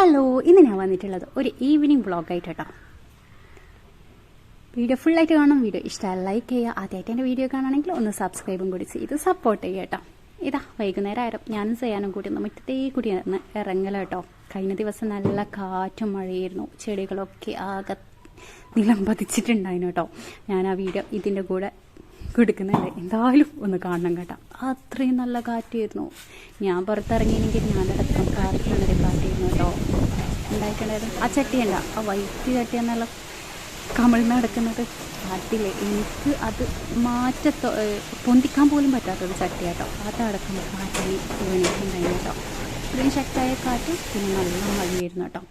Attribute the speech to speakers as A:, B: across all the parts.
A: Hello, ഇന്ന് ഞാൻ വന്നിട്ടുള്ളത് ഒരു ഈവനിങ് വ്ളോഗായിട്ട് കേട്ടോ. വീഡിയോ ഫുള്ളായിട്ട് കാണും. വീഡിയോ ഇഷ്ടമായി ലൈക്ക് ചെയ്യുക. ആദ്യമായിട്ട് എൻ്റെ വീഡിയോ കാണുകയാണെങ്കിൽ ഒന്ന് സബ്സ്ക്രൈബും കൂടി ചെയ്ത് സപ്പോർട്ട് ചെയ്യുക കേട്ടോ. ഇതാ വൈകുന്നേരം ആയിരം ഞാനും ചെയ്യാനും കൂടി ഒന്ന് മുറ്റത്തേ കൂടി ഇറങ്ങല കേട്ടോ. കഴിഞ്ഞ ദിവസം നല്ല കാറ്റും മഴയായിരുന്നു. ചെടികളൊക്കെ ആകെ നിലം പതിച്ചിട്ടുണ്ടായിരുന്നു കേട്ടോ. ഞാൻ ആ വീഡിയോ ഇതിൻ്റെ കൂടെ കൊടുക്കുന്നുണ്ട്, എന്തായാലും ഒന്ന് കാണണം കേട്ടോ. അത്രയും നല്ല കാറ്റായിരുന്നു. ഞാൻ പുറത്തിറങ്ങിയെങ്കിൽ ഞാനടക്കം കാറ്റുള്ളൊരു കാറ്റായിരുന്നു കേട്ടോ ഉണ്ടായിട്ടുണ്ടായിരുന്നു. ആ ചട്ടിയല്ല, ആ വൈറ്റ് ചട്ടി എന്നുള്ള കമിഴ്ന്ന് നടക്കുന്നത് അതില്ലേ, എനിക്ക് അത് പൊന്തിക്കാൻ പോലും പറ്റാത്തൊരു ചട്ടി കേട്ടോ. അതടക്കം കാറ്റിന് വീണിട്ടുണ്ടായിരുന്നു കേട്ടോ. ഇത്രയും ശക്തമായ കാറ്റും പിന്നെ നല്ല മഴയായിരുന്നു കേട്ടോ.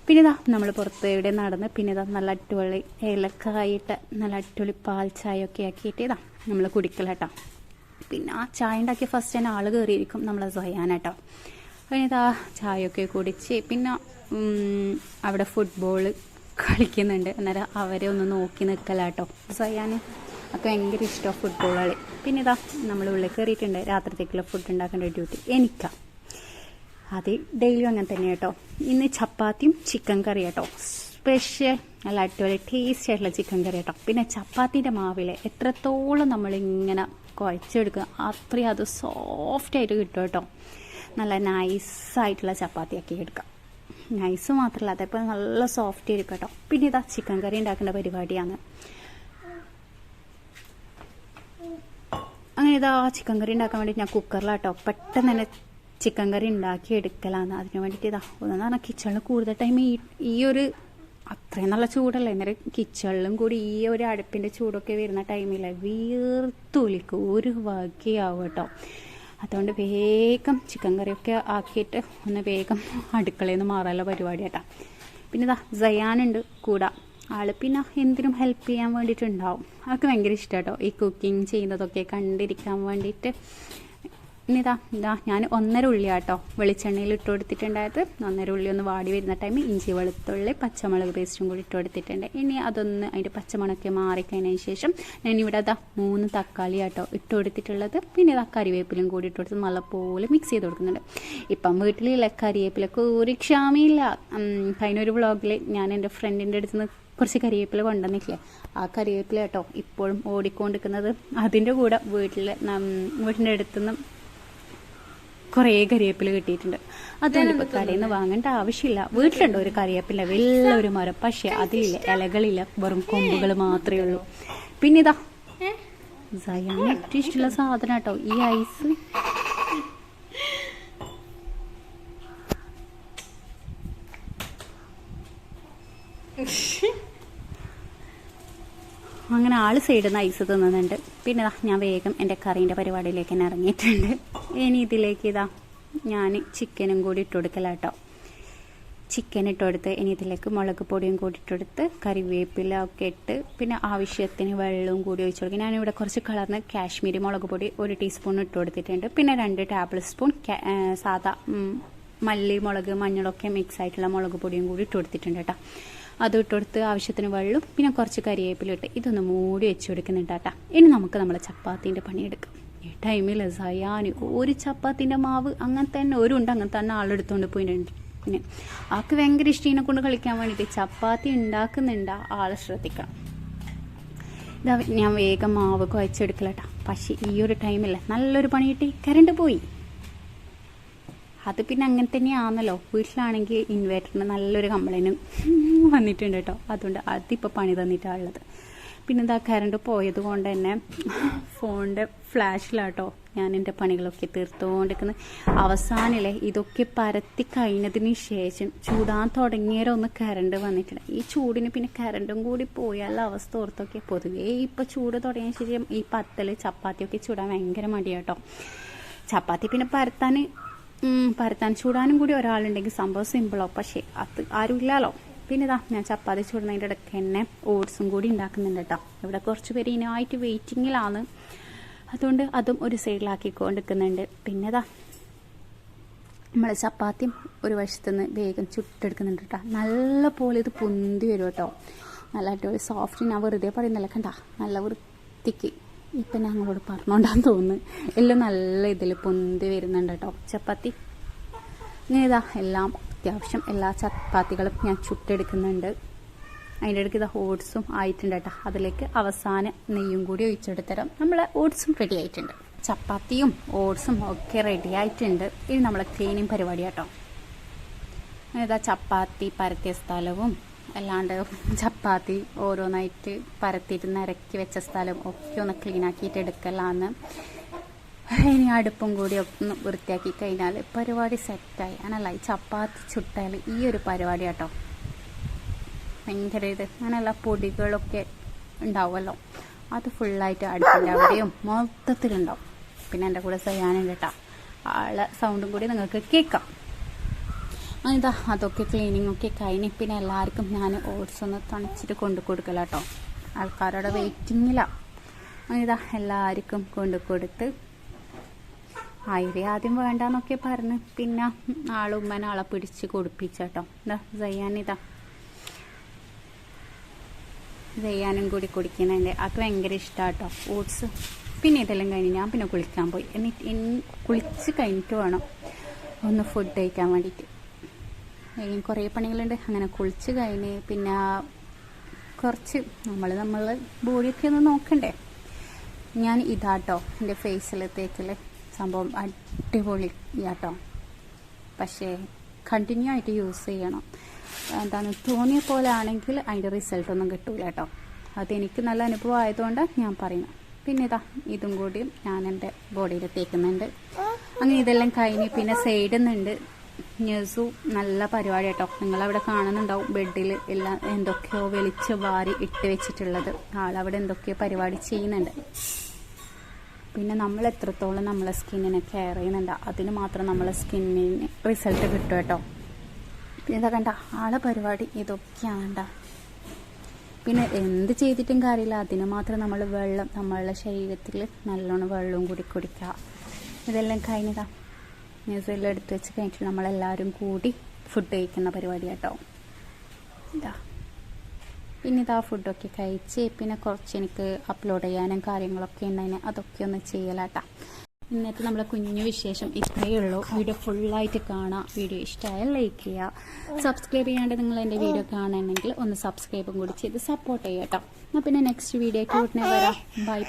A: പിന്നെ ഇതാ നമ്മൾ പുറത്ത് എവിടെ നടന്ന് പിന്നെ ഇതാ നല്ല അടിപൊളി ഏലക്കായിട്ട് നല്ല അടിപൊളി പാൽ ചായ ഒക്കെ ആക്കിയിട്ട് ഇതാ നമ്മൾ കുടിക്കല കേട്ടോ. പിന്നെ ആ ചായ ഉണ്ടാക്കിയ ഫസ്റ്റ് തന്നെ ആൾ കയറിയിരിക്കും നമ്മളെ സ്വയാനാട്ടോ. പിന്നെ ഇതാ ചായയൊക്കെ കുടിച്ച് പിന്നെ അവിടെ ഫുട്ബോൾ കളിക്കുന്നുണ്ട്. അന്നേരം അവരെ ഒന്ന് നോക്കി നിൽക്കലാട്ടോ. സ്വയാന് ഒക്കെ ഭയങ്കര ഇഷ്ടമാണ് ഫുട്ബോൾ കളി. പിന്നെ ഇതാ നമ്മൾ ഉള്ളിൽ കയറിയിട്ടുണ്ട്. രാത്രിത്തേക്കുള്ള ഫുഡ് ഉണ്ടാക്കേണ്ട ഡ്യൂട്ടി എനിക്കാണ്. അത് ഡെയിലിയും അങ്ങനെ തന്നെ കേട്ടോ. ഇന്ന് ചപ്പാത്തിയും ചിക്കൻ കറി കേട്ടോ. സ്പെഷ്യൽ നല്ല അടിപൊളി ടേസ്റ്റ് ആയിട്ടുള്ള ചിക്കൻ കറി കേട്ടോ. പിന്നെ ചപ്പാത്തിൻ്റെ മാവിലെ എത്രത്തോളം നമ്മളിങ്ങനെ കുഴച്ചെടുക്കുക അത്രയും അത് സോഫ്റ്റായിട്ട് കിട്ടും കേട്ടോ. നല്ല നൈസായിട്ടുള്ള ചപ്പാത്തിയാക്കി എടുക്കാം. നൈസ് മാത്രമല്ല, അതേപോലെ നല്ല സോഫ്റ്റ് ആയിരിക്കും കേട്ടോ. പിന്നെ ഇതാ ചിക്കൻ കറി ഉണ്ടാക്കേണ്ട പരിപാടിയാണ്. അങ്ങനെ ഇതാ ചിക്കൻ കറി ഉണ്ടാക്കാൻ വേണ്ടി ഞാൻ കുക്കറിലാട്ടോ പെട്ടെന്ന് തന്നെ ചിക്കൻ കറി ഉണ്ടാക്കി എടുക്കലാണ്. അതിന് വേണ്ടിയിട്ട് ഇതാ ഒന്നെന്ന് പറഞ്ഞാൽ കിച്ചണിൽ കൂടുതൽ ടൈം ഈ ഒരു അത്രയും നല്ല ചൂടല്ലേ, അന്നേരം കിച്ചണിലും കൂടി ഈ ഒരു അടുപ്പിൻ്റെ ചൂടൊക്കെ വരുന്ന ടൈമിൽ വീർത്തൊലിക്കും ഒരു വകയാവും കേട്ടോ. അതുകൊണ്ട് വേഗം ചിക്കൻ കറിയൊക്കെ ആക്കിയിട്ട് ഒന്ന് വേഗം അടുക്കളയിൽ നിന്ന് മാറാനുള്ള പരിപാടി കേട്ടോ. പിന്നെ ഇതാ സയാനുണ്ട് കൂടെ. ആൾ പിന്നെ എന്തിനും ഹെൽപ്പ് ചെയ്യാൻ വേണ്ടിയിട്ടുണ്ടാവും. അതൊക്കെ ഭയങ്കര ഇഷ്ടം കേട്ടോ, ഈ കുക്കിംഗ് ചെയ്യുന്നതൊക്കെ കണ്ടിരിക്കാൻ വേണ്ടിയിട്ട്. ഇനി ഇതാ ഞാൻ 1.5 ഉള്ളി കേട്ടോ വെളിച്ചെണ്ണയിൽ ഇട്ട് കൊടുത്തിട്ടുണ്ടായത്. 1.5 ഉള്ളി ഒന്ന് വാടി വരുന്ന ടൈം ഇഞ്ചി വെളുത്തുള്ളി പച്ചമുളക് പേസ്റ്റും കൂടി ഇട്ട് കൊടുത്തിട്ടുണ്ട്. ഇനി അതൊന്ന് അതിൻ്റെ പച്ചമുളകൊക്കെ മാറിക്കഴിഞ്ഞതിന് ശേഷം ഞാനിവിടെ 3 തക്കാളി കേട്ടോ ഇട്ട് കൊടുത്തിട്ടുള്ളത്. പിന്നെ കറിവേപ്പിലും കൂടി ഇട്ട് കൊടുത്ത് നല്ലപോലെ മിക്സ് ചെയ്ത് കൊടുക്കുന്നുണ്ട്. ഇപ്പം വീട്ടിലുള്ള കറിവേപ്പിലൊക്കെ ഒരു ക്ഷാമയില്ല. കഴിഞ്ഞൊരു വ്ളോഗിൽ ഞാൻ എൻ്റെ ഫ്രണ്ടിൻ്റെ അടുത്ത് നിന്ന് കുറച്ച് കരിവേപ്പില കൊണ്ടുവന്നിട്ടില്ലേ, ആ കരിവേപ്പില കേട്ടോ ഇപ്പോഴും ഓടിക്കൊണ്ടിരിക്കുന്നത്. അതിൻ്റെ കൂടെ വീട്ടിൻ്റെ അടുത്തുനിന്ന് കുറേ കരിവേപ്പില കിട്ടിയിട്ടുണ്ട്. അതുകൊണ്ട് ഇപ്പോൾ കടയിൽ നിന്ന് വാങ്ങേണ്ട ആവശ്യമില്ല. വീട്ടിലുണ്ട് ഒരു കരിവേപ്പില വലിയൊരു മരം, പക്ഷേ അതിലില്ല, ഇലകളില്ല, വെറും കൊമ്പുകൾ മാത്രമേ ഉള്ളൂ. പിന്നെ ഇതാ സയാന് ഏറ്റവും ഇഷ്ടമുള്ള സാധനം കേട്ടോ ഈ ഐസ്. അങ്ങനെ ആൾ സൈഡിൽ നിന്ന് ഐസ് തിന്നുന്നുണ്ട്. പിന്നെ ഞാൻ വേഗം എൻ്റെ കറീൻ്റെ പരിപാടിയിലേക്ക് തന്നെ ഇറങ്ങിയിട്ടുണ്ട്. ഇനി ഇതിലേക്ക് ഞാൻ ചിക്കനും കൂടി ഇട്ട് കൊടുക്കല കേട്ടോ. ചിക്കൻ ഇട്ട് കൊടുത്ത് ഇനി ഇതിലേക്ക് മുളക് പൊടിയും കൂടി ഇട്ടെടുത്ത് കറിവേപ്പില ഒക്കെ ഇട്ട് പിന്നെ ആവശ്യത്തിന് വെള്ളവും കൂടി ഒഴിച്ചു കൊടുക്കും. ഞാനിവിടെ കുറച്ച് കളറിന് കാശ്മീരി മുളക് പൊടി 1 ടീസ്പൂൺ ഇട്ട് കൊടുത്തിട്ടുണ്ട്. പിന്നെ 2 ടേബിൾ സ്പൂൺ സാദാ മല്ലി മുളക് മഞ്ഞളൊക്കെ മിക്സ് ആയിട്ടുള്ള മുളക് പൊടിയും കൂടി ഇട്ട് കൊടുത്തിട്ടുണ്ട് കേട്ടോ. അത് ഇട്ടുകൊടുത്ത് ആവശ്യത്തിന് വെള്ളം പിന്നെ കുറച്ച് കരിവേപ്പിലിട്ട് ഇതൊന്ന് മൂടി വെച്ച് കൊടുക്കുന്നുണ്ട് കേട്ടോ. ഇനി നമുക്ക് നമ്മളെ ചപ്പാത്തിൻ്റെ പണിയെടുക്കാം. ഈ ടൈമിൽ സയാന് ഒരു ചപ്പാത്തിൻ്റെ മാവ് അങ്ങനെ തന്നെ അങ്ങനെ തന്നെ ആളെടുത്തുകൊണ്ട് പോയിട്ടുണ്ട്. പിന്നെ ആൾക്ക് ഭയങ്കര ഇഷ്ടീനെ കൊണ്ട് കളിക്കാൻ വേണ്ടിയിട്ട് ചപ്പാത്തി ഉണ്ടാക്കുന്നുണ്ട്, ആളെ ശ്രദ്ധിക്കണം. ഇതാ ഞാൻ വേഗം മാവ് കുഴച്ചെടുക്കല കേട്ടോ. പക്ഷേ ഈ ഒരു ടൈമില്ല, നല്ലൊരു പണി കിട്ടി, കറണ്ട് പോയി. അത് പിന്നെ അങ്ങനെ തന്നെയാണല്ലോ. വീട്ടിലാണെങ്കിൽ ഇൻവേർട്ടറിന് നല്ലൊരു കംപ്ലൈൻറ്റ് വന്നിട്ടുണ്ട് കേട്ടോ. അതുകൊണ്ട് അതിപ്പോൾ പണി തന്നിട്ടാണുള്ളത്. പിന്നെ എന്താ കറണ്ട് പോയത് കൊണ്ട് തന്നെ ഫോണിൻ്റെ ഫ്ലാഷിലാട്ടോ ഞാൻ എൻ്റെ പണികളൊക്കെ തീർത്തുകൊണ്ടിരിക്കുന്നത്. അവസാനമില്ലേ ഇതൊക്കെ പരത്തി കഴിഞ്ഞതിന് ശേഷം ചൂടാൻ തുടങ്ങിയാലൊന്ന് കറണ്ട് വന്നിട്ടുണ്ട്. ഈ ചൂടിന് പിന്നെ കറണ്ടും കൂടി പോയാലുള്ള അവസ്ഥ ഓർത്തൊക്കെ പൊതുവേ ഇപ്പോൾ ചൂട് തുടങ്ങിയ ശേഷം ഈ പത്തൽ ചപ്പാത്തിയൊക്കെ ചൂടാൻ ഭയങ്കര മടിയാട്ടോ. ചപ്പാത്തി പിന്നെ പരത്താൻ ചൂടാനും കൂടി ഒരാളുണ്ടെങ്കിൽ സംഭവം സിമ്പിളോ, പക്ഷേ അത് ആരുമില്ലല്ലോ. പിന്നെ ഞാൻ ചപ്പാത്തി ചൂടുന്നതിൻ്റെ ഇടയ്ക്ക് തന്നെ ഓട്സും കൂടി ഉണ്ടാക്കുന്നുണ്ട് കേട്ടോ. ഇവിടെ കുറച്ച് പേര് ഇതിനായിട്ട് വെയിറ്റിങ്ങിലാണ്, അതുകൊണ്ട് അതും ഒരു സൈഡിലാക്കിക്കൊണ്ടിരിക്കുന്നുണ്ട്. പിന്നെ നമ്മൾ ചപ്പാത്തിയും ഒരു വശത്തുനിന്ന് വേഗം ചുട്ടെടുക്കുന്നുണ്ട് കേട്ടോ. നല്ല പോലെ ഇത് പൊന്തി വരും കേട്ടോ. നല്ല അടിപൊളി സോഫ്റ്റ്. ഞാൻ വെറുതെ പറയുന്നില്ല, കണ്ട നല്ല വൃത്തിക്ക് ഇപ്പം ഞങ്ങളോട് പറഞ്ഞോണ്ടാന്ന് തോന്നുന്നു. എല്ലാം നല്ല ഇതിൽ പൊന്തി വരുന്നുണ്ട് കേട്ടോ ചപ്പാത്തി. ഇങ്ങനെ എല്ലാം അത്യാവശ്യം എല്ലാ ചപ്പാത്തികളും ഞാൻ ചുട്ടെടുക്കുന്നുണ്ട്. അതിൻ്റെ ഇടയ്ക്ക് ഇത് ഓട്സും ആയിട്ടുണ്ട് കേട്ടോ. അതിലേക്ക് അവസാനം നെയ്യും കൂടി ഒഴിച്ചെടുത്തരാം. നമ്മൾ ഓട്സും റെഡി ആയിട്ടുണ്ട്, ചപ്പാത്തിയും ഓട്സും ഒക്കെ റെഡി ആയിട്ടുണ്ട്. ഇനി നമ്മളെ ക്ലീനിങ് പരിപാടി കേട്ടോ. ഇതാ ചപ്പാത്തി പരത്തിയ സ്ഥലവും അല്ലാണ്ട് ചപ്പാത്തി ഓരോന്നായിട്ട് പരത്തിയിട്ട് നിരക്കി വെച്ച സ്ഥലം ഒക്കെ ഒന്ന് ക്ലീൻ ആക്കിയിട്ട് എടുക്കലാന്ന്. ഇനി അടുപ്പും കൂടി ഒന്ന് വൃത്തിയാക്കി കഴിഞ്ഞാൽ പരിപാടി സെറ്റായി. അങ്ങനല്ല, ഈ ചപ്പാത്തി ചുട്ടാൽ ഈ ഒരു പരിപാടി കേട്ടോ ഭയങ്കര ഇത്. അങ്ങനെയുള്ള പൊടികളൊക്കെ ഉണ്ടാവുമല്ലോ, അത് ഫുള്ളായിട്ട് അടുപ്പിൻ്റെ അവിടെയും മൊത്തത്തിലുണ്ടാവും. പിന്നെ എൻ്റെ കൂടെ ചെയ്യാനും കേട്ടോ, ആളെ സൗണ്ടും കൂടി നിങ്ങൾക്ക് കേൾക്കാം. ഇതാ അതൊക്കെ ക്ലീനിങ് ഒക്കെ കഴിഞ്ഞ് പിന്നെ എല്ലാവർക്കും ഞാൻ ഓട്സ് ഒന്ന് തണിച്ചിട്ട് കൊണ്ടു കൊടുക്കല കേട്ടോ. ആൾക്കാരുടെ വെയിറ്റിങ്ങിലാണ്. ഇതാ എല്ലാവർക്കും കൊണ്ടു കൊടുത്ത് ആദ്യം വേണ്ടെന്നൊക്കെ പറഞ്ഞ് പിന്നെ ഉമ്മനാളെ പിടിച്ച് കൊടുപ്പിച്ചേട്ടോ. ഇതാ ചെയ്യാനും കൂടി കുടിക്കുന്നുണ്ട്. അത് ഭയങ്കര ഇഷ്ടമാട്ടോ ഓട്സ്. പിന്നെ ഇതെല്ലാം കഴിഞ്ഞ് ഞാൻ പിന്നെ കുളിക്കാൻ പോയി. എന്നിട്ട് കുളിച്ച് കഴിഞ്ഞിട്ട് വേണം ഒന്ന് ഫുഡ് കഴിക്കാൻ വേണ്ടിയിട്ട്. കുറേ പണികളുണ്ട്. അങ്ങനെ കുളിച്ച് കഴിഞ്ഞ് പിന്നെ കുറച്ച് നമ്മൾ ബോഡിയൊക്കെ ഒന്ന് നോക്കണ്ടേ. ഞാൻ ഇതാട്ടോ എൻ്റെ ഫേസിൽ തേക്കല് സംഭവം അടിപൊളി കേട്ടോ. പക്ഷേ കണ്ടിന്യൂ ആയിട്ട് യൂസ് ചെയ്യണം. എന്താണെന്ന് തോന്നിയ പോലെ ആണെങ്കിൽ അതിൻ്റെ റിസൾട്ടൊന്നും കിട്ടൂല കേട്ടോ. അതെനിക്ക് നല്ല അനുഭവം ആയതുകൊണ്ട് ഞാൻ പറയുന്നത്. പിന്നെ ഇതും കൂടി ഞാൻ എൻ്റെ ബോഡിയിൽ തേക്കുന്നുണ്ട്. അങ്ങനെ ഇതെല്ലാം കഴിഞ്ഞ് പിന്നെ സൈഡിൽ നിന്നുണ്ട് ന്യൂസു നല്ല പരിപാടി കേട്ടോ. നിങ്ങളവിടെ കാണുന്നുണ്ടാവും ബെഡിൽ എല്ലാം എന്തൊക്കെയോ വെളിച്ച് വാരി ഇട്ട് വെച്ചിട്ടുള്ളത്. ആളവിടെ എന്തൊക്കെയോ പരിപാടി ചെയ്യുന്നുണ്ട്. പിന്നെ നമ്മൾ എത്രത്തോളം നമ്മളെ സ്കിന്നിനെ കെയർ ചെയ്യുന്നുണ്ട് അതിന് മാത്രം നമ്മളെ സ്കിന്നിന് റിസൾട്ട് കിട്ടും കേട്ടോ. പിന്നെ ഇതാ കണ്ട ആളെ പരിപാടി ഇതൊക്കെയാണ് കണ്ട. പിന്നെ എന്ത് ചെയ്തിട്ടും കാര്യമില്ല, അതിന് മാത്രം നമ്മൾ വെള്ളം നമ്മളുടെ ശരീരത്തിൽ നല്ലോണം വെള്ളവും കൂടി കുടിക്കുക. ഇതെല്ലാം കഴിഞ്ഞതാ ന്യൂസിലെല്ലാം എടുത്ത് വെച്ച് കഴിഞ്ഞിട്ട് നമ്മളെല്ലാവരും കൂടി ഫുഡ് കഴിക്കുന്ന പരിപാടി കേട്ടോ. പിന്നെ ഇതാ ഫുഡൊക്കെ കഴിച്ച് പിന്നെ കുറച്ച് എനിക്ക് അപ്ലോഡ് ചെയ്യാനും കാര്യങ്ങളൊക്കെ ഉണ്ടായിന്, അതൊക്കെ ഒന്ന് ചെയ്യലാട്ടാ. ഇന്നത്തെ നമ്മളെ കുഞ്ഞു വിശേഷം ഇത്രയേ ഉള്ളൂ. വീഡിയോ ഫുള്ളായിട്ട് കാണാം. വീഡിയോ ഇഷ്ടമായാൽ ലൈക്ക് ചെയ്യുക. സബ്സ്ക്രൈബ് ചെയ്യാണ്ട് നിങ്ങൾ എൻ്റെ വീഡിയോ കാണണമെങ്കിൽ ഒന്ന് സബ്സ്ക്രൈബും കൂടി ചെയ്ത് സപ്പോർട്ട് ചെയ്യാം കേട്ടോ. എന്നാൽ പിന്നെ നെക്സ്റ്റ് വീഡിയോയ്ക്ക് ഉടനെ വരാം. ബൈ.